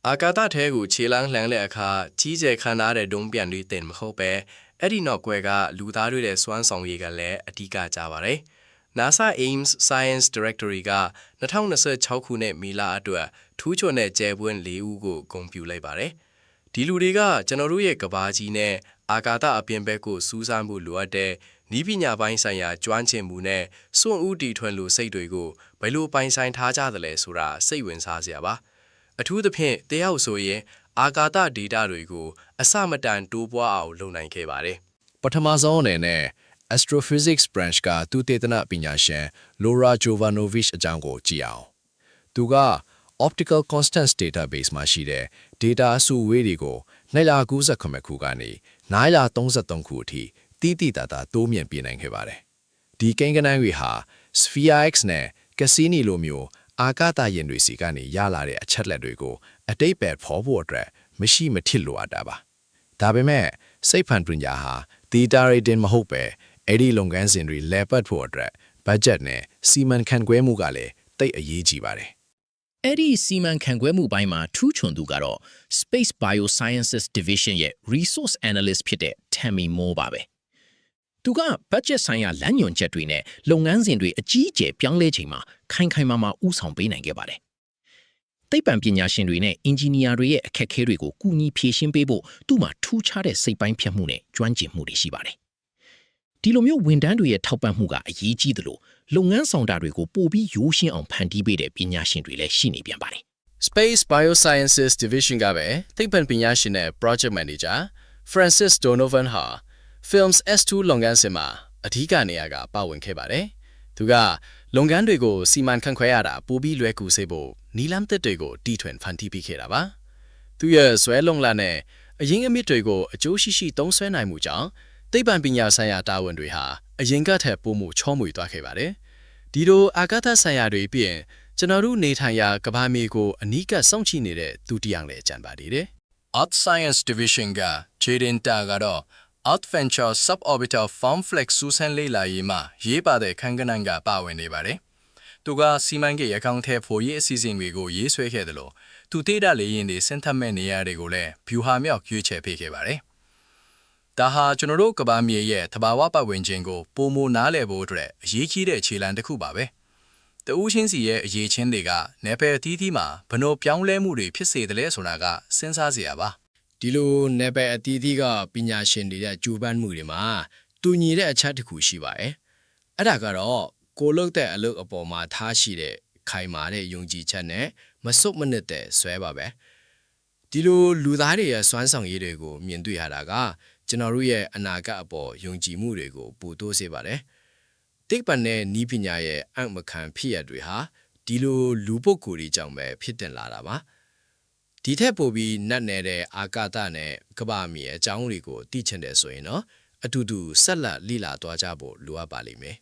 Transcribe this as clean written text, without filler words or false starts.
အာကာသထဲကိုခြေလမ်းလှမ်းတဲ့အခါကြီးကျယ်ခမ်းနားတဲ့ဒုံးပြန်တွေတင်မဟုတ်ပဲအဲ့ဒီနောက်ကွယ်ကလူသားတွေရဲ့စွမ်းဆောင်ရည်ကလည်းအဓိကကြပါတယ်။ NASA Ames Science Directorate က2026ခုနှစ်မီလအတွက်ထူးချွန်တဲ့ကျယ်ပွင့်၄ဦးကိုဂုဏ်ပြုလိုက်ပါတယ်။ဒီလူတွေကကျွန်တော်တို့ရဲ့ကဘာကြီးနဲ့အာကာသအပြင်ဘက်ကိုစူးစမ်းဖို့လိုအပ်တဲ့နည်းပညာပိုင်းဆိုင်ရာကျွမ်းကျင်မှုနဲ့စွန့်ဦးတည်ထွင်လိုစိတ်တွေကိုဘယ်လိုပိုင်ဆိုင်ထားကြသလဲဆိုတာစိတ်ဝင်စားစရာပါ။အထူးသဖြင့်တယောက်ဆိုရင်အာကာသဒေတာတွေကိုအစမတန်တိုးပွားအောင်လုပ်နိုင်ခဲ့ပါတယ်ပထမဆုံးအနေနဲ့ Astrophysics Branch ကသူတေသနပညာရှင် Laura Jovanovic အကြောင်းကိုကြည့်အောင်။သူက Optical Constants Database မှာရှိတဲ့ data အစုဝေးတွေကို998ခုကနေ933ခုအထိတိတိတတ်တာတိုးမြင့်ပြနိုင်ခဲ့ပါတယ်။ဒီကိန်းဂဏန်းတွေဟာ Sphere X နဲ့ Cassini လိုမျိုးအာကာသယာဉ်တွေစီကနေရလာတဲ့အချက်လက်တွေကိုအတိတ်ပဲဖော်ဖို့အတွက်မရှိမထစ်လိုအပ်တာပါ။ဒါပေမဲ့စိတ်ဖန်ပညာဟာဒေတာတွေတင်မဟုတ်ပဲအဲ့ဒီလုပ်ငန်းစဉ်တွေလဲပတ်ဖို့အတွက်ဘတ်ဂျက်နဲ့စီမံခန့်ခွဲမှုကလည်းတိတ်အရေးကြီးပါတယ်။အဲ့ဒီစီမံခန့်ခွဲမှုပိုင်းမှာထူးချွန်သူကတော့ Space Biosciences Division ရဲ့ Resource Analyst ဖြစ်တဲ့ Tammy Moore ပါပဲ။သူကဘတ်ဂျက်ဆိုင်ရာလမ်းညွှန်ချက်တွေနဲ့လုပ်ငန်းစဉ်တွေအကြီးအကျယ်ပြောင်းလဲချိန်မှာခိုင်မာဦးဆောင်ပေးနိုင်ခဲ့ပါတယ်။သိပ္ပံပညာရှင်တွေနဲ့အင်ဂျင်နီယာတွေရဲ့အခက်အခဲတွေကိုကူညီဖြေရှင်းပေးဖို့သူ့မှာထူးခြားတဲ့စိတ်ပိုင်းဖြတ်မှုနဲ့ကျွမ်းကျင်မှုတွေရှိပါတယ်။ဒီလိုမျိုးဝန်ထမ်းတွေရဲ့ထောက်ပံ့မှုကအရေးကြီးသလိုလုပ်ငန်းဆောင်တာတွေကိုပိုပြီးရိုးရှင်းအောင်ဖန်တီးပေးတဲ့ပညာရှင်တွေလည်းရှိနေပြန်ပါတယ်။ Space Biosciences Division ကပဲသိပ္ပံပညာရှင်နဲ့ Project Manager Francis Donovan ဟာ Films S2 လုပ်ငန်းစဉ်မှာအဓိကနေရာကပါဝင်ခဲ့ပါတယ်။သူကလုပ်ငန်းတွေကိုစီမံခန့်ခွဲရတာပိုပြီးလွယ်ကူစေဖို့နီလန်းသစ်တွေကိုတီထွင်ဖန်တီးပေးခဲ့တာပါ။သူရဲ့ဇွဲလုံလနဲ့အရင်းအမြစ်တွေကိုအကျိုးရှိသုံးစွဲနိုင်မှုကြောင့်သိပ္ပံပညာဆိုင်ရာတာဝန်တွေဟာအရင်ကထက်ပိုမိုချောမွေသွားခဲ့ပါတယ်။ဒီလိုအာကာသဆိုင်ရာတွေပြင်ကျွန်တော်တို့နေထိုင်ရာကမ္ဘာမြေကိုအနီးကပ်စောင့်ကြည့်နေတဲ့သူတယောက်လည်းကြံပါသေးတယ်။ Earth Science Division က Jaden Ta ကတော့ Earth Venture Suborbital Form Flex စူးစမ်းလေ့လာရေးမှာရေးပါတဲ့ခန်းကဏ္ဍကပါဝင်နေပါတယ်။သူကစီမံကိန်းအကောင့်ထဲဖို့ရေးအစီအစဉ်တွေကိုရေးဆွဲခဲ့တယ်လို့သူတေးတာလေရင်တွေစင်ထပ်မဲ့နေရာတွေကိုလည်းဗျူဟာမြောက်ရွေးချယ်ပေးခဲ့ပါတယ်။ဒါဟာကျွန်တော်တို့ကမ္ဘာမြေရဲ့သဘာဝပတ်ဝန်းကျင်ကိုပိုမိုနားလည်ဖို့အတွက်အရေးကြီးတဲ့ခြေလှမ်းတစ်ခုပါပဲ။တဦးချင်းစီရဲ့အရေးချင်းတွေကနယ်ပယ်အသီးသီးမှာဘလို့ပြောင်းလဲမှုတွေဖြစ်စေတယ်လဲဆိုတာကစဉ်းစားစရာပါ။ဒီလိုနယ်ပယ်အသီးသီးကပညာရှင်တွေရဲ့ကြိုးပမ်းမှုတွေမှာတူညီတဲ့အချက်တစ်ခုရှိပါတယ်။အဲ့ဒါကတော့ကိုလုတ်တဲ့အလုပ်အပေါ်မှာထားရှိတဲ့ခိုင်မာတဲ့ယုံကြည်ချက်နဲ့မစွတ်မနစ်တဲ့ဆွဲပါပဲ။ဒီလိုလူသားတွေရဲ့စွမ်းဆောင်ရည်တွေကိုမြင်တွေ့ရတာကကျွန်တော်တို့ရဲ့အနာဂတ်အပေါ်ယုံကြည်မှုတွေကိုပိုတိုးစေပါတယ်။သိပ္ပံနဲ့နည်းပညာရဲ့အံ့မခံဖြစ်ရတွေဟာဒီလိုလူပုဂ္ဂိုလ်တွေကြောင့်ပဲဖြစ်တင်လာတာပါ။ဒီထက်ပိုပြီးနတ်နယ်တဲ့အာကာသနဲ့ကမ္ဘာမြေအကြောင်းတွေကိုသိချင်တယ်ဆိုရင်တော့အတူတူဆက်လက်လေ့လာသွားကြဖို့လိုအပ်ပါလိမ့်မယ်